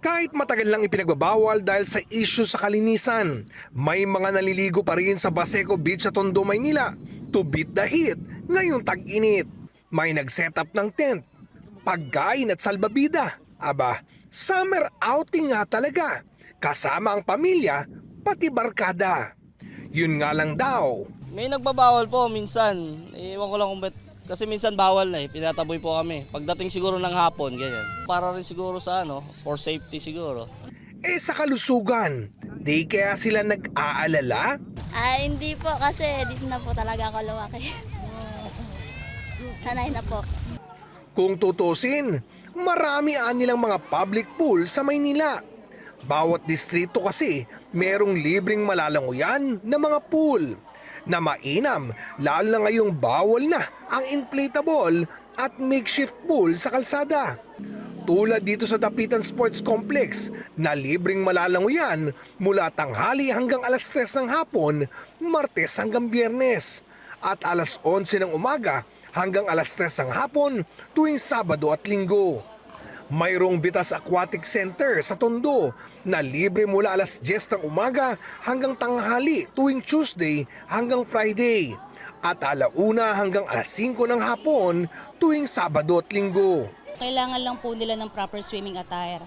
Kahit matagal lang ipinagbabawal dahil sa issue sa kalinisan, may mga naliligo pa rin sa Baseco Beach sa Tondo, Maynila to beat the heat ngayong tag-init. May nag-set up ng tent, pagkain at salbabida. Aba, summer outing nga talaga. Kasama ang pamilya, pati barkada. Yun nga lang daw. May nagbabawal po minsan. Iwan ko lang kung ba't. Kasi minsan bawal na pinataboy po kami. Pagdating siguro ng hapon, ganyan. Para rin siguro sa for safety siguro. Sa kalusugan, di kaya sila nag-aalala? Hindi po kasi dito na po talaga ako lumaki. Sanay na po. Kung tutusin, marami nilang mga public pool sa Maynila. Bawat distrito kasi merong libreng malalanguyan na mga pool na mainam, lalo na ngayong bawal na ang inflatable at makeshift pool sa kalsada. Tulad dito sa Dapitan Sports Complex na libreng malalanguyan mula tanghali hanggang alas 3 ng hapon, Martes hanggang Biyernes, at alas 11 ng umaga hanggang alas 3 ng hapon tuwing Sabado at Linggo. Mayroong Vitas Aquatic Center sa Tondo na libre mula alas 10 ng umaga hanggang tanghali tuwing Tuesday hanggang Friday at alauna hanggang alas 5 ng hapon tuwing Sabado at Linggo. Kailangan lang po nila ng proper swimming attire.